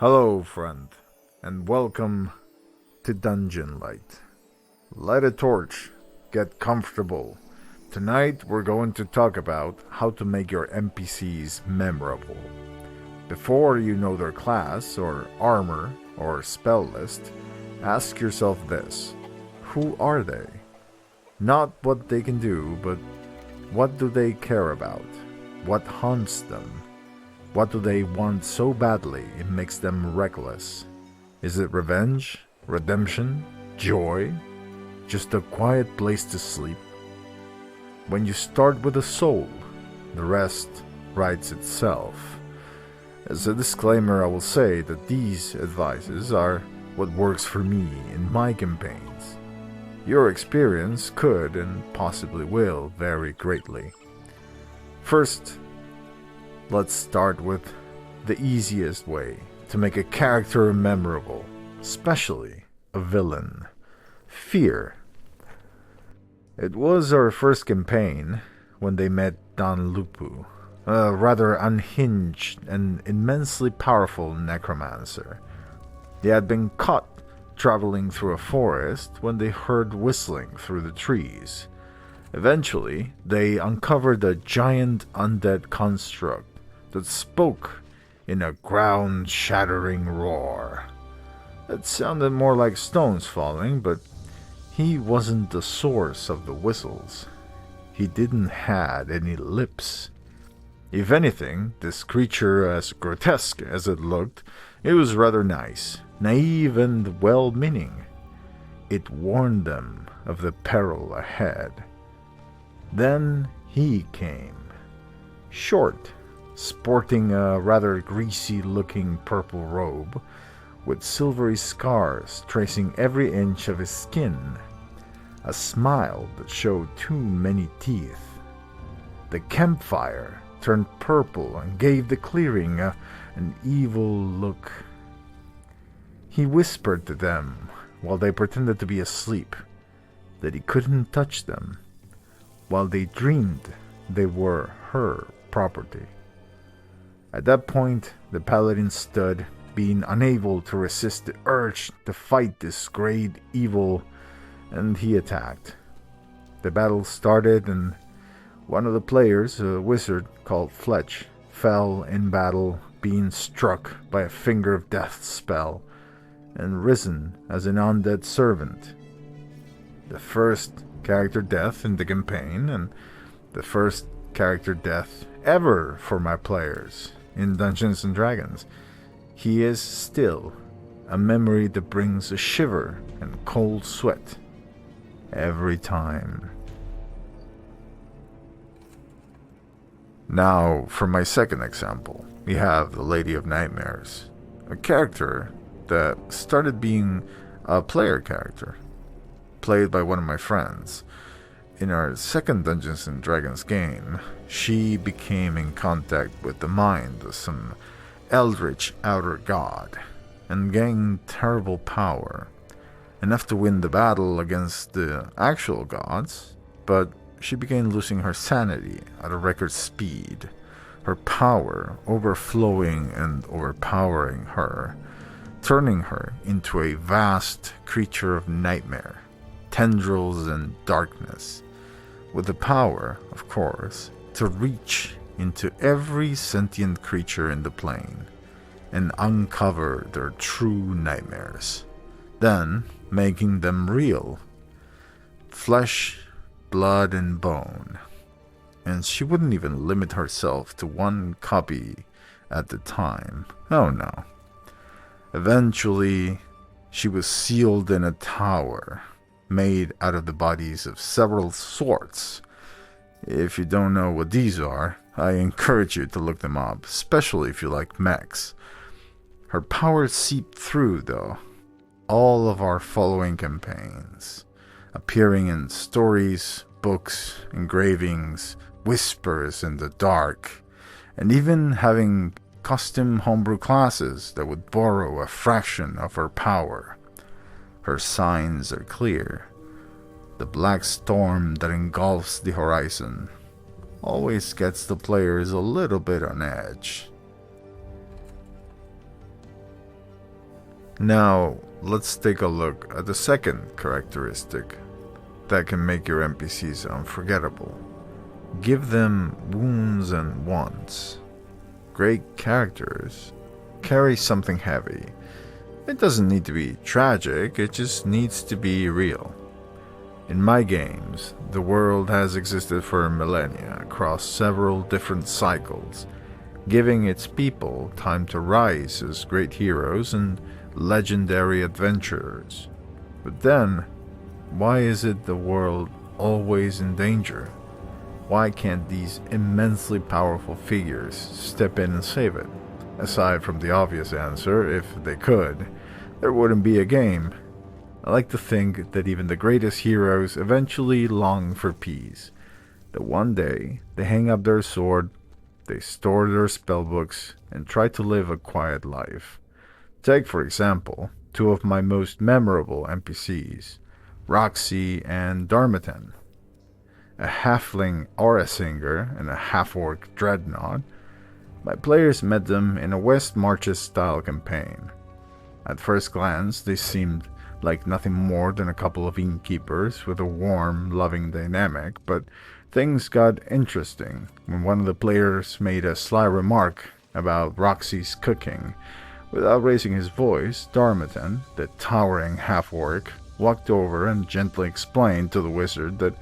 Hello, friend, and welcome to Dungeonlight. Light a torch, get comfortable. Tonight we're going to talk about how to make your NPCs memorable. Before you know their class, or armor, or spell list, ask yourself this: who are they? Not what they can do, but what do they care about? What haunts them? What do they want so badly it makes them reckless? Is it revenge, redemption, joy? Just a quiet place to sleep? When you start with a soul, the rest writes itself. As a disclaimer, I will say that these advices are what works for me in my campaigns. Your experience could and possibly will vary greatly. First, let's start with the easiest way to make a character memorable, especially a villain: fear. It was our first campaign when they met Don Lupu, a rather unhinged and immensely powerful necromancer. They had been caught traveling through a forest when they heard whistling through the trees. Eventually, they uncovered a giant undead construct that spoke in a ground-shattering roar. It sounded more like stones falling, but he wasn't the source of the whistles. He didn't have any lips. If anything, this creature, as grotesque as it looked, it was rather nice, naive and well-meaning. It warned them of the peril ahead. Then he came. Short, sporting a rather greasy-looking purple robe, with silvery scars tracing every inch of his skin, a smile that showed too many teeth. The campfire turned purple and gave the clearing an evil look. He whispered to them, while they pretended to be asleep, that he couldn't touch them, while they dreamed they were her property. At that point, the paladin stood, being unable to resist the urge to fight this great evil, and he attacked. The battle started, and one of the players, a wizard called Fletch, fell in battle, being struck by a Finger of Death spell, and risen as an undead servant. The first character death in the campaign, and the first character death ever for my players in Dungeons & Dragons. He is still a memory that brings a shiver and cold sweat every time. Now, for my second example, we have the Lady of Nightmares, a character that started being a player character, played by one of my friends. In our second Dungeons & Dragons game, she became in contact with the mind of some eldritch outer god, and gained terrible power, enough to win the battle against the actual gods, but she began losing her sanity at a record speed, her power overflowing and overpowering her, turning her into a vast creature of nightmare, tendrils and darkness, with the power, of course, to reach into every sentient creature in the plane and uncover their true nightmares, then making them real. Flesh, blood, and bone. And she wouldn't even limit herself to one copy at the time. Oh no. Eventually, she was sealed in a tower made out of the bodies of several sorts. If you don't know what these are, I encourage you to look them up, especially if you like mechs. Her power seeped through, though, all of our following campaigns, appearing in stories, books, engravings, whispers in the dark, and even having custom homebrew classes that would borrow a fraction of her power. Her signs are clear. The black storm that engulfs the horizon always gets the players a little bit on edge. Now, let's take a look at the second characteristic that can make your NPCs unforgettable. Give them wounds and wants. Great characters carry something heavy. It doesn't need to be tragic, it just needs to be real. In my games, the world has existed for millennia across several different cycles, giving its people time to rise as great heroes and legendary adventurers. But then, why is it the world always in danger? Why can't these immensely powerful figures step in and save it? Aside from the obvious answer, if they could, there wouldn't be a game. I like to think that even the greatest heroes eventually long for peace. That one day, they hang up their sword, they store their spellbooks, and try to live a quiet life. Take, for example, two of my most memorable NPCs, Roxy and Darmatan. A halfling aura singer and a half-orc dreadnought. My players met them in a West Marches style campaign. At first glance, they seemed like nothing more than a couple of innkeepers with a warm, loving dynamic, but things got interesting when one of the players made a sly remark about Roxy's cooking. Without raising his voice, Darmatan, the towering half-orc, walked over and gently explained to the wizard that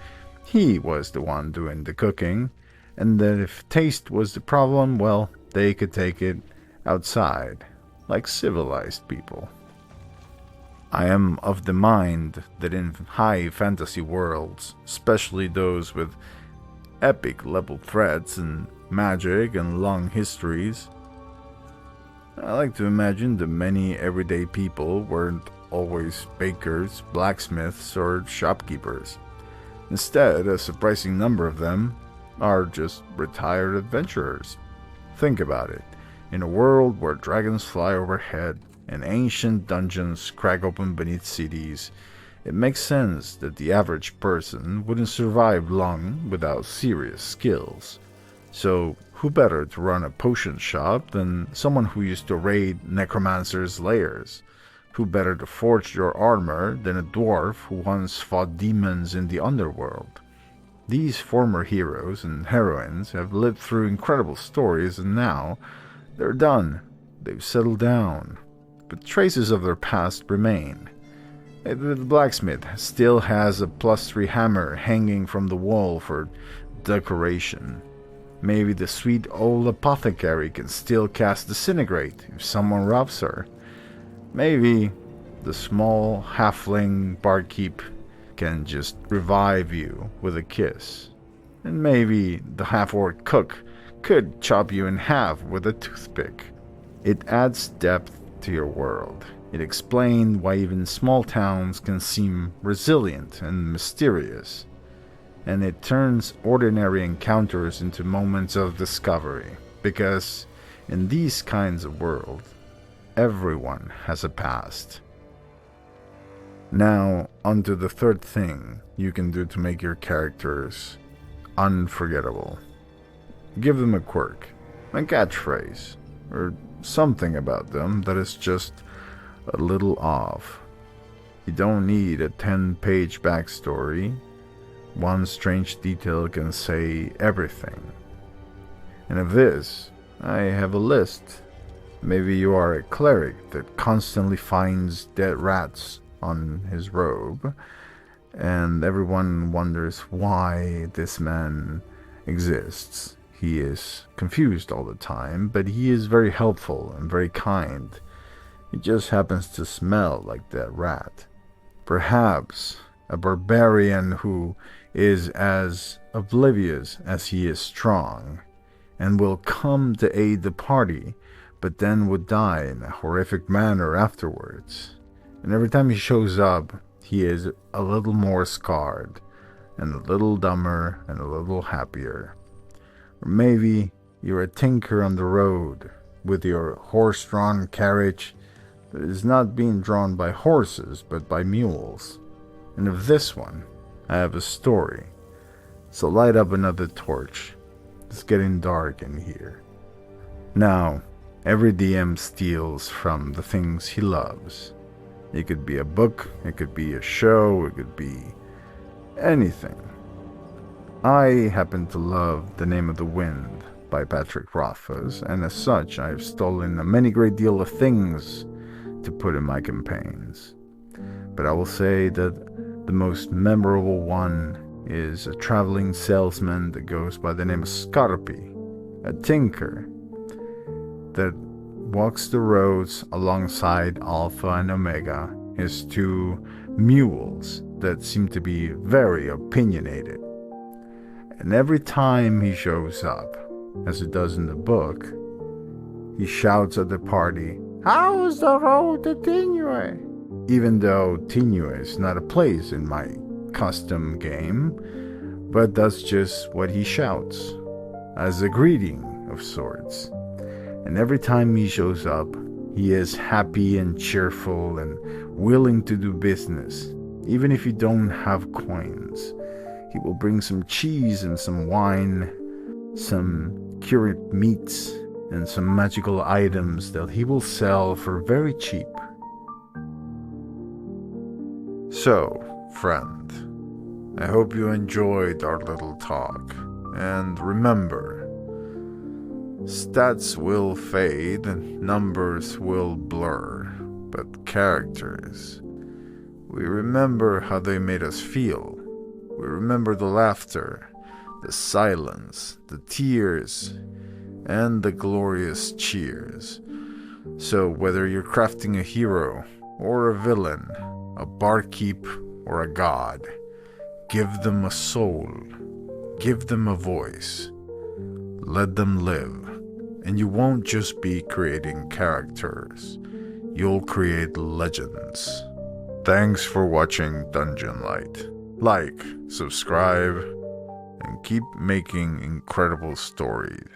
he was the one doing the cooking, and that if taste was the problem, well, they could take it outside, like civilized people. I am of the mind that in high fantasy worlds, especially those with epic level threats and magic and long histories, I like to imagine that many everyday people weren't always bakers, blacksmiths, or shopkeepers. Instead, a surprising number of them are just retired adventurers. Think about it. In a world where dragons fly overhead and ancient dungeons crack open beneath cities, it makes sense that the average person wouldn't survive long without serious skills. So, who better to run a potion shop than someone who used to raid necromancers' lairs? Who better to forge your armor than a dwarf who once fought demons in the underworld? These former heroes and heroines have lived through incredible stories, and now they're done. They've settled down. But traces of their past remain. The blacksmith still has a +3 hammer hanging from the wall for decoration. Maybe the sweet old apothecary can still cast Disintegrate if someone robs her. Maybe the small halfling barkeep can just revive you with a kiss. And maybe the half-orc cook could chop you in half with a toothpick. It adds depth to your world. It explains why even small towns can seem resilient and mysterious. And it turns ordinary encounters into moments of discovery. Because in these kinds of worlds, everyone has a past. Now, onto the third thing you can do to make your characters unforgettable. Give them a quirk, a catchphrase, or something about them that is just a little off. You don't need a 10-page backstory. One strange detail can say everything. And of this, I have a list. Maybe you are a cleric that constantly finds dead rats on his robe, and everyone wonders why this man exists. He is confused all the time, but he is very helpful and very kind. He just happens to smell like that rat. Perhaps a barbarian who is as oblivious as he is strong, and will come to aid the party, but then would die in a horrific manner afterwards. And every time he shows up, he is a little more scarred, and a little dumber, and a little happier. Or maybe you're a tinker on the road, with your horse-drawn carriage that is not being drawn by horses, but by mules. And of this one, I have a story. So light up another torch. It's getting dark in here. Now, Every DM steals from the things he loves. It could be a book, it could be a show, it could be anything. I happen to love The Name of the Wind by Patrick Rothfuss, and as such I have stolen a many great deal of things to put in my campaigns. But I will say that the most memorable one is a traveling salesman that goes by the name of Scarpi, a tinker that walks the roads alongside Alpha and Omega, his two mules that seem to be very opinionated. And every time he shows up, as it does in the book, he shouts at the party, "How's the road to Tinue?" Even though Tinue is not a place in my custom game, but that's just what he shouts, as a greeting of sorts. And every time he shows up, he is happy and cheerful and willing to do business. Even if you don't have coins, he will bring some cheese and some wine, some cured meats, and some magical items that he will sell for very cheap. So, friend, I hope you enjoyed our little talk. And remember, stats will fade, numbers will blur, but characters, we remember how they made us feel. We remember the laughter, the silence, the tears, and the glorious cheers. So whether you're crafting a hero or a villain, a barkeep or a god, give them a soul, give them a voice, let them live. And you won't just be creating characters, you'll create legends. Thanks for watching Dungeonlight. Like, subscribe, and keep making incredible stories.